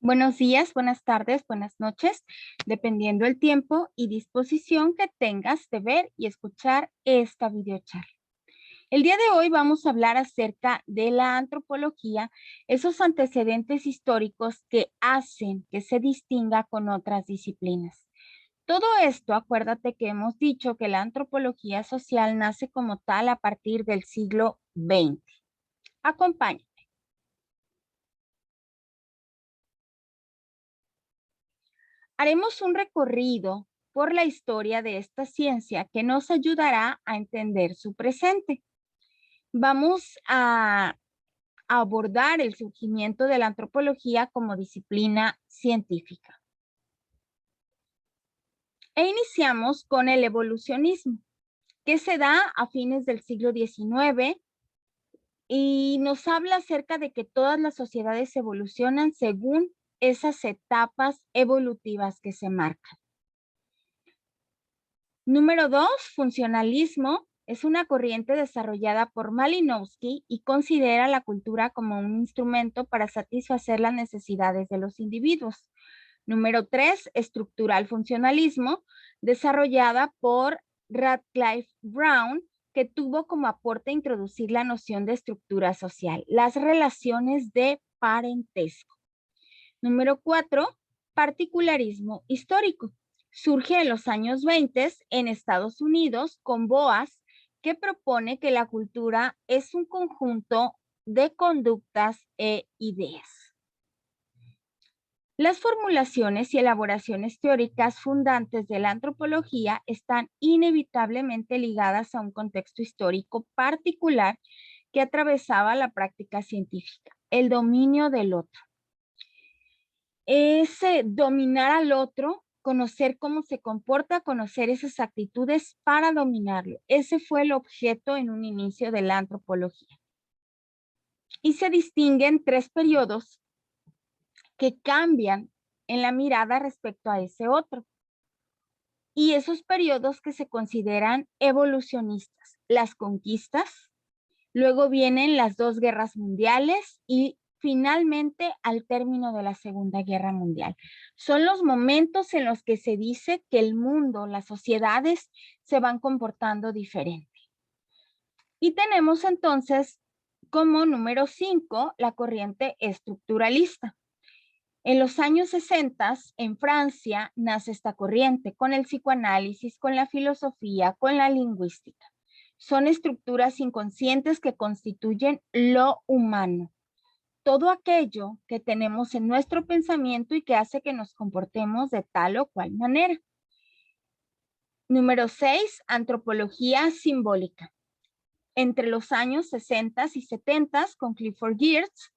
Buenos días, buenas tardes, buenas noches, dependiendo el tiempo y disposición que tengas de ver y escuchar esta videocharla. El día de hoy vamos a hablar acerca de la antropología, esos antecedentes históricos que hacen que se distinga con otras disciplinas. Todo esto, acuérdate que hemos dicho que la antropología social nace como tal a partir del siglo XX. Acompáñame. Haremos un recorrido por la historia de esta ciencia que nos ayudará a entender su presente. Vamos a abordar el surgimiento de la antropología como disciplina científica. E iniciamos con el evolucionismo, que se da a fines del siglo XIX y nos habla acerca de que todas las sociedades evolucionan según esas etapas evolutivas que se marcan. Número 2, funcionalismo. Es una corriente desarrollada por Malinowski y considera la cultura como un instrumento para satisfacer las necesidades de los individuos. Número 3, estructural funcionalismo, desarrollada por Radcliffe Brown, que tuvo como aporte introducir la noción de estructura social, las relaciones de parentesco. Número 4, particularismo histórico. Surge en los años 20 en Estados Unidos con Boas, que propone que la cultura es un conjunto de conductas e ideas. Las formulaciones y elaboraciones teóricas fundantes de la antropología están inevitablemente ligadas a un contexto histórico particular que atravesaba la práctica científica, el dominio del otro. Es dominar al otro, conocer cómo se comporta, conocer esas actitudes para dominarlo. Ese fue el objeto en un inicio de la antropología. Y se distinguen 3 periodos que cambian en la mirada respecto a ese otro. Y esos periodos que se consideran evolucionistas, las conquistas, luego vienen las 2 guerras mundiales y finalmente al término de la Segunda Guerra Mundial. Son los momentos en los que se dice que el mundo, las sociedades se van comportando diferente. Y tenemos entonces como número 5 la corriente estructuralista. En los años 60, en Francia, nace esta corriente con el psicoanálisis, con la filosofía, con la lingüística. Son estructuras inconscientes que constituyen lo humano. Todo aquello que tenemos en nuestro pensamiento y que hace que nos comportemos de tal o cual manera. Número 6, antropología simbólica. Entre los años 60 y 70 con Clifford Geertz,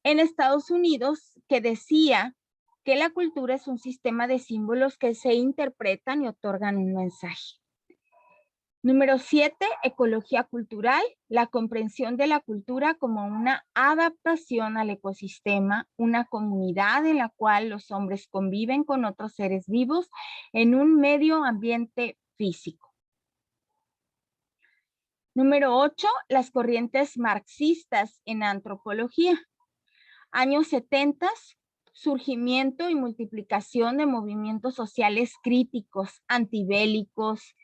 en Estados Unidos, que decía que la cultura es un sistema de símbolos que se interpretan y otorgan un mensaje. Número 7, ecología cultural, la comprensión de la cultura como una adaptación al ecosistema, una comunidad en la cual los hombres conviven con otros seres vivos en un medio ambiente físico. Número 8, las corrientes marxistas en antropología. Años 70, surgimiento y multiplicación de movimientos sociales críticos, antibélicos,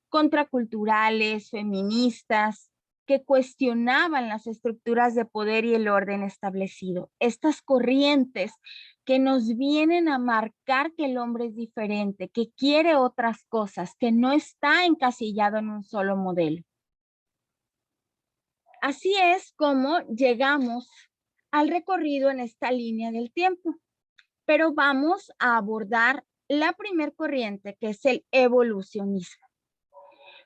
contraculturales, feministas, que cuestionaban las estructuras de poder y el orden establecido. Estas corrientes que nos vienen a marcar que el hombre es diferente, que quiere otras cosas, que no está encasillado en un solo modelo. Así es como llegamos al recorrido en esta línea del tiempo, pero vamos a abordar la primer corriente, que es el evolucionismo.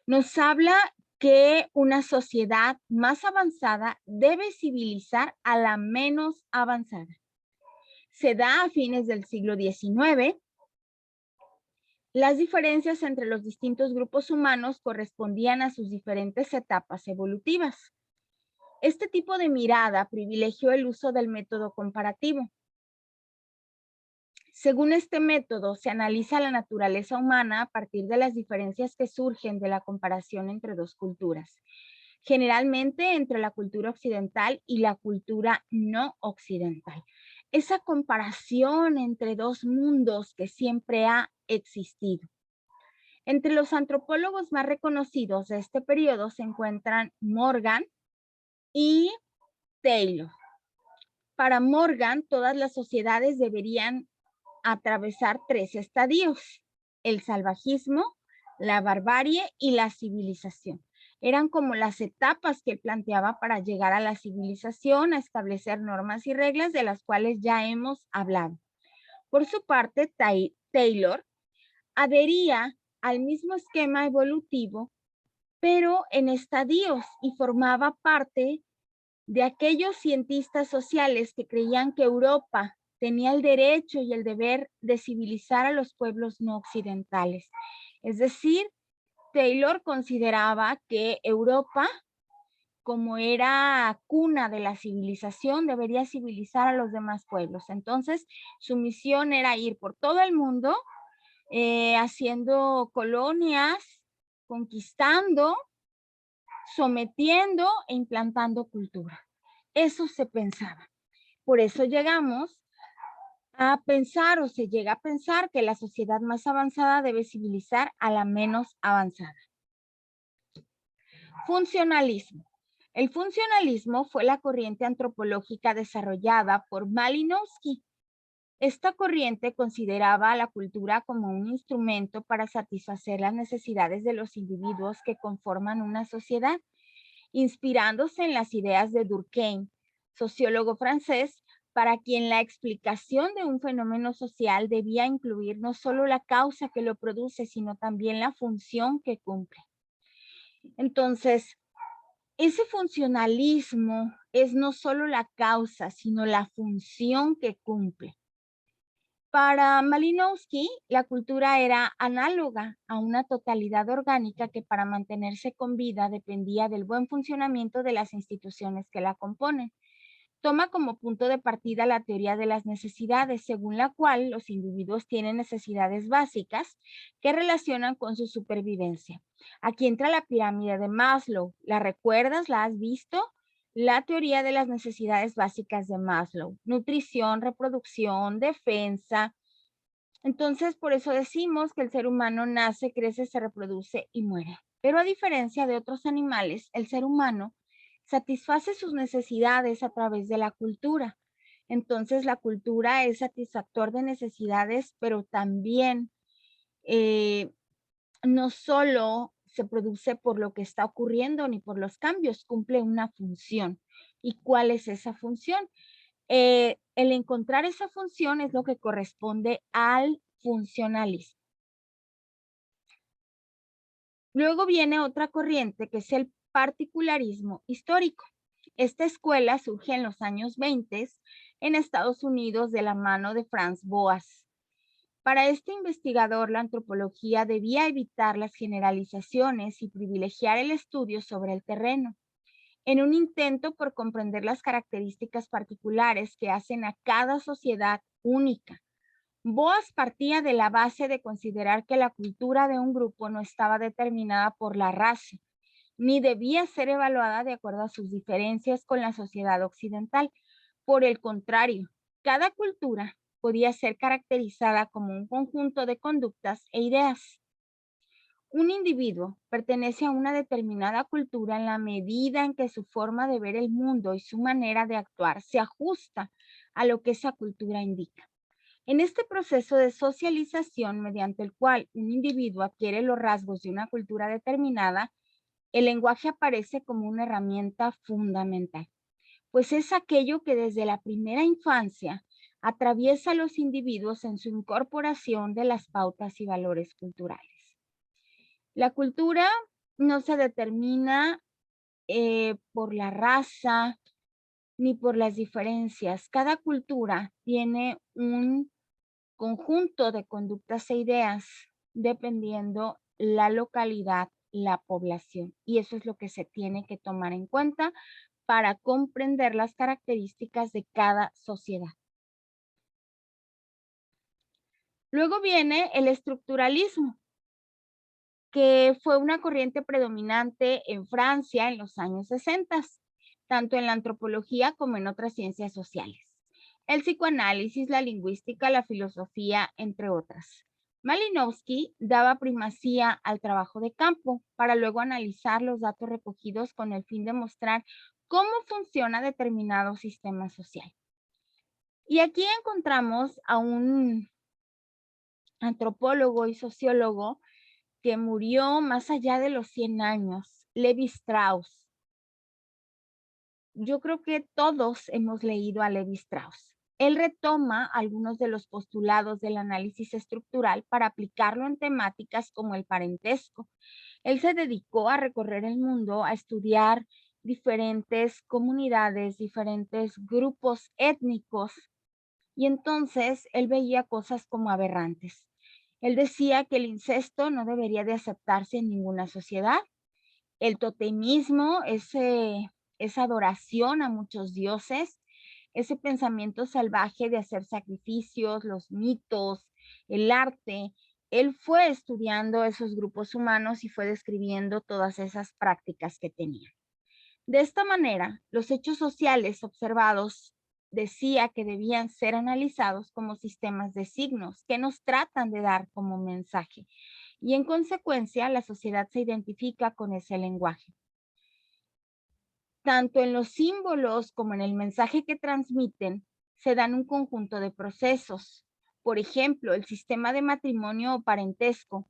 Nos habla que una sociedad más avanzada debe civilizar a la menos avanzada. Se da a fines del siglo XIX. Las diferencias entre los distintos grupos humanos correspondían a sus diferentes etapas evolutivas. Este tipo de mirada privilegió el uso del método comparativo. Según este método, se analiza la naturaleza humana a partir de las diferencias que surgen de la comparación entre dos culturas, generalmente entre la cultura occidental y la cultura no occidental. esa comparación entre dos mundos que siempre ha existido. Entre los antropólogos más reconocidos de este periodo se encuentran Morgan y Taylor. Para Morgan, todas las sociedades deberían atravesar 3 estadios: el salvajismo, la barbarie y la civilización. Eran como las etapas que él planteaba para llegar a la civilización, a establecer normas y reglas de las cuales ya hemos hablado. Por su parte, Taylor adhería al mismo esquema evolutivo, pero en estadios, y formaba parte de aquellos cientistas sociales que creían que Europa tenía el derecho y el deber de civilizar a los pueblos no occidentales. Es decir, Taylor consideraba que Europa, como era cuna de la civilización, debería civilizar a los demás pueblos. Entonces, su misión era ir por todo el mundo, haciendo colonias, conquistando, sometiendo e implantando cultura. Eso se pensaba. Por eso llegamos a pensar, o se llega a pensar, que la sociedad más avanzada debe civilizar a la menos avanzada. Funcionalismo. El funcionalismo fue la corriente antropológica desarrollada por Malinowski. Esta corriente consideraba a la cultura como un instrumento para satisfacer las necesidades de los individuos que conforman una sociedad, inspirándose en las ideas de Durkheim, sociólogo francés, para quien la explicación de un fenómeno social debía incluir no solo la causa que lo produce, sino también la función que cumple. Entonces, ese funcionalismo es no solo la causa, sino la función que cumple. Para Malinowski, la cultura era análoga a una totalidad orgánica que, para mantenerse con vida, dependía del buen funcionamiento de las instituciones que la componen. Toma como punto de partida la teoría de las necesidades, según la cual los individuos tienen necesidades básicas que relacionan con su supervivencia. Aquí entra la pirámide de Maslow. ¿La recuerdas? ¿La has visto? La teoría de las necesidades básicas de Maslow: nutrición, reproducción, defensa. Entonces, por eso decimos que el ser humano nace, crece, se reproduce y muere. Pero a diferencia de otros animales, el ser humano satisface sus necesidades a través de la cultura. Entonces, la cultura es satisfactor de necesidades, pero también no solo se produce por lo que está ocurriendo ni por los cambios, cumple una función. ¿Y cuál es esa función? El encontrar esa función es lo que corresponde al funcionalismo. Luego viene otra corriente, que es el particularismo histórico. Esta escuela surge en los años 20 en Estados Unidos de la mano de Franz Boas. Para este investigador, la antropología debía evitar las generalizaciones y privilegiar el estudio sobre el terreno, en un intento por comprender las características particulares que hacen a cada sociedad única. Boas partía de la base de considerar que la cultura de un grupo no estaba determinada por la raza, ni debía ser evaluada de acuerdo a sus diferencias con la sociedad occidental. Por el contrario, cada cultura podía ser caracterizada como un conjunto de conductas e ideas. Un individuo pertenece a una determinada cultura en la medida en que su forma de ver el mundo y su manera de actuar se ajusta a lo que esa cultura indica. En este proceso de socialización, mediante el cual un individuo adquiere los rasgos de una cultura determinada, el lenguaje aparece como una herramienta fundamental, pues es aquello que desde la primera infancia atraviesa a los individuos en su incorporación de las pautas y valores culturales. La cultura no se determina por la raza ni por las diferencias. Cada cultura tiene un conjunto de conductas e ideas dependiendo la localidad, la población. Y eso es lo que se tiene que tomar en cuenta para comprender las características de cada sociedad. Luego viene el estructuralismo, que fue una corriente predominante en Francia en los años 60, tanto en la antropología como en otras ciencias sociales. el psicoanálisis, la lingüística, la filosofía, entre otras. Malinowski daba primacía al trabajo de campo para luego analizar los datos recogidos con el fin de mostrar cómo funciona determinado sistema social. Y aquí encontramos a un antropólogo y sociólogo que murió más allá de los 100 años, Levi Strauss. Yo creo que todos hemos leído a Levi Strauss. Él retoma algunos de los postulados del análisis estructural para aplicarlo en temáticas como el parentesco. Él se dedicó a recorrer el mundo, a estudiar diferentes comunidades, diferentes grupos étnicos, y entonces él veía cosas como aberrantes. Él decía que el incesto no debería de aceptarse en ninguna sociedad. El totemismo, esa adoración a muchos dioses, ese pensamiento salvaje de hacer sacrificios, los mitos, el arte. Él fue estudiando esos grupos humanos y fue describiendo todas esas prácticas que tenían. De esta manera, los hechos sociales observados decía que debían ser analizados como sistemas de signos que nos tratan de dar como mensaje, y en consecuencia la sociedad se identifica con ese lenguaje. Tanto en los símbolos como en el mensaje que transmiten, se dan un conjunto de procesos. Por ejemplo, el sistema de matrimonio o parentesco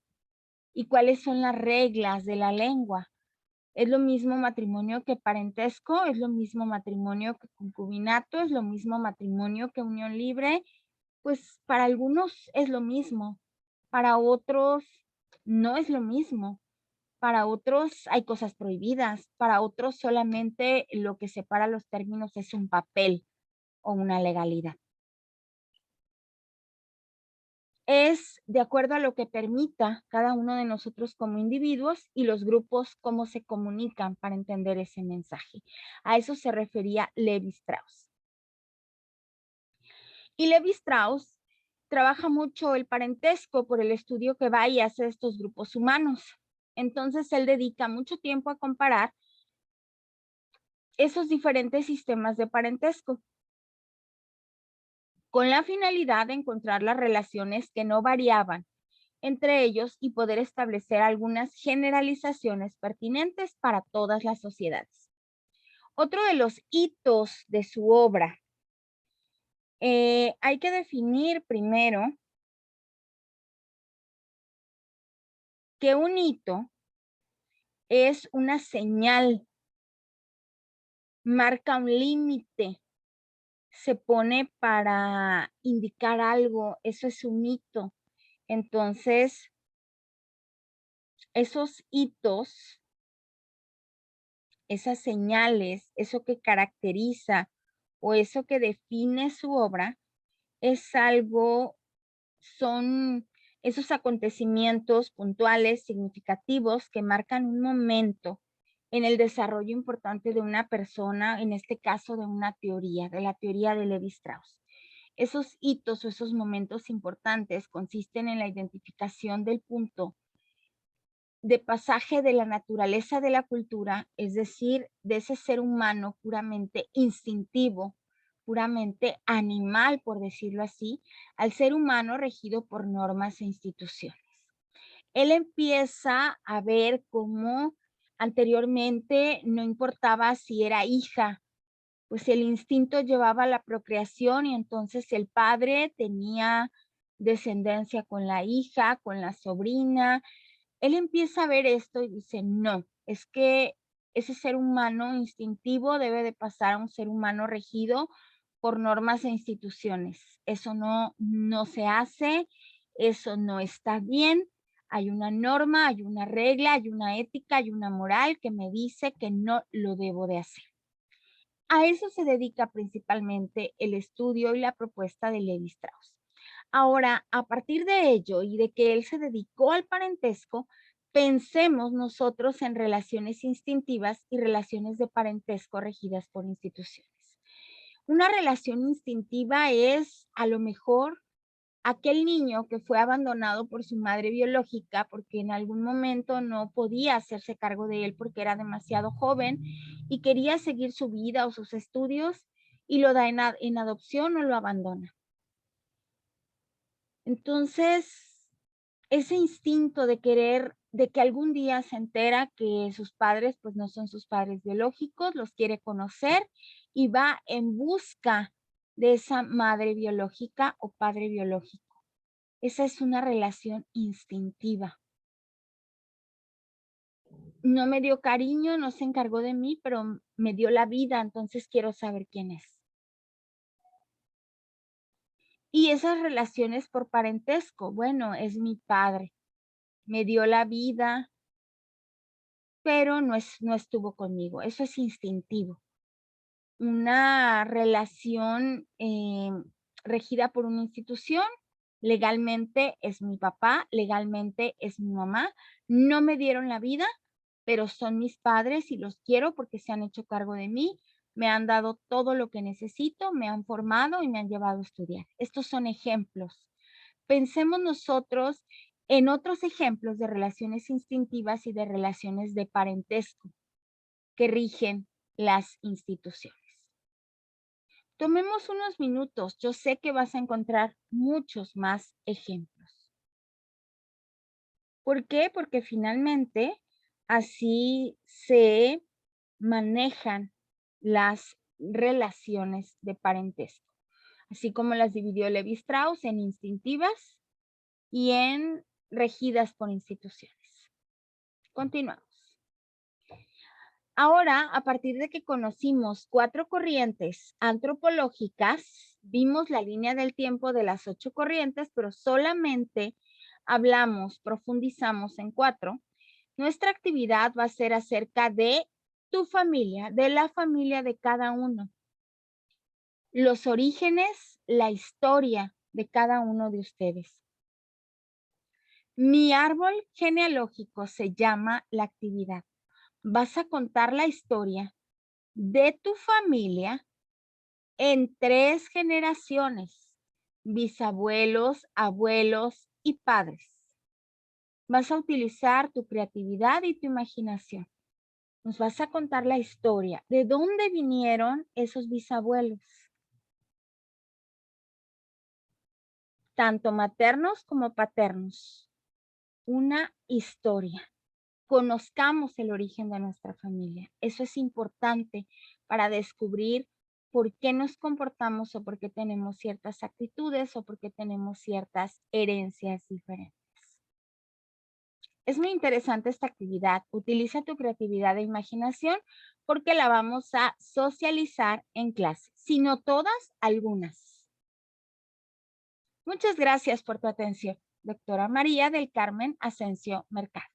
y cuáles son las reglas de la lengua. ¿Es lo mismo matrimonio que parentesco? ¿Es lo mismo matrimonio que concubinato? ¿Es lo mismo matrimonio que unión libre? Pues para algunos es lo mismo, para otros no es lo mismo. Para otros hay cosas prohibidas, para otros solamente lo que separa los términos es un papel o una legalidad. Es de acuerdo a lo que permita cada uno de nosotros como individuos y los grupos cómo se comunican para entender ese mensaje. A eso se refería Levi Strauss. Y Levi Strauss trabaja mucho el parentesco por el estudio que va y hace de estos grupos humanos. Entonces él dedica mucho tiempo a comparar esos diferentes sistemas de parentesco, con la finalidad de encontrar las relaciones que no variaban entre ellos y poder establecer algunas generalizaciones pertinentes para todas las sociedades. Otro de los hitos de su obra, hay que definir primero que un hito es una señal, marca un límite, se pone para indicar algo, eso es un hito. Entonces, esos hitos, esas señales, eso que caracteriza o eso que define su obra, es algo, son esos acontecimientos puntuales, significativos, que marcan un momento en el desarrollo importante de una persona, en este caso de una teoría, de la teoría de Levi Strauss. Esos hitos o esos momentos importantes consisten en la identificación del punto de pasaje de la naturaleza de la cultura, es decir, de ese ser humano puramente instintivo, puramente animal, por decirlo así, al ser humano regido por normas e instituciones. Él empieza a ver cómo anteriormente no importaba si era hija, pues el instinto llevaba a la procreación y entonces el padre tenía descendencia con la hija, con la sobrina. Él empieza a ver esto y dice, no, es que ese ser humano instintivo debe de pasar a un ser humano regido por normas e instituciones. Eso no se hace, eso no está bien. Hay una norma, hay una regla, hay una ética, hay una moral que me dice que no lo debo de hacer. A eso se dedica principalmente el estudio y la propuesta de Levi Strauss. Ahora, a partir de ello y de que él se dedicó al parentesco, pensemos nosotros en relaciones instintivas y relaciones de parentesco regidas por instituciones. Una relación instintiva es a lo mejor aquel niño que fue abandonado por su madre biológica porque en algún momento no podía hacerse cargo de él porque era demasiado joven y quería seguir su vida o sus estudios y lo da en adopción o lo abandona. Entonces, ese instinto de querer, de que algún día se entera que sus padres, pues no son sus padres biológicos, los quiere conocer y va en busca de esa madre biológica o padre biológico. Esa es una relación instintiva. No me dio cariño, no se encargó de mí, pero me dio la vida, entonces quiero saber quién es. Y esas relaciones por parentesco, bueno, es mi padre, me dio la vida, pero no estuvo conmigo, eso es instintivo. Una relación, regida por una institución, legalmente es mi papá, legalmente es mi mamá, no me dieron la vida, pero son mis padres y los quiero porque se han hecho cargo de mí, me han dado todo lo que necesito, me han formado y me han llevado a estudiar. Estos son ejemplos. Pensemos nosotros en otros ejemplos de relaciones instintivas y de relaciones de parentesco que rigen las instituciones. Tomemos unos minutos, yo sé que vas a encontrar muchos más ejemplos. ¿Por qué? Porque finalmente así se manejan las relaciones de parentesco, así como las dividió Levi Strauss en instintivas y en regidas por instituciones. Continuamos. Ahora, a partir de que conocimos 4 corrientes antropológicas, vimos la línea del tiempo de las 8 corrientes, pero solamente profundizamos en 4. Nuestra actividad va a ser acerca de tu familia, de la familia de cada uno. Los orígenes, la historia de cada uno de ustedes. Mi árbol genealógico se llama la actividad. Vas a contar la historia de tu familia en 3 generaciones, bisabuelos, abuelos y padres. Vas a utilizar tu creatividad y tu imaginación. Nos vas a contar la historia. ¿De dónde vinieron esos bisabuelos? Tanto maternos como paternos. Una historia. Conozcamos el origen de nuestra familia. Eso es importante para descubrir por qué nos comportamos o por qué tenemos ciertas actitudes o por qué tenemos ciertas herencias diferentes. Es muy interesante esta actividad. Utiliza tu creatividad e imaginación porque la vamos a socializar en clase. Si no todas, algunas. Muchas gracias por tu atención. Doctora María del Carmen Asensio Mercado.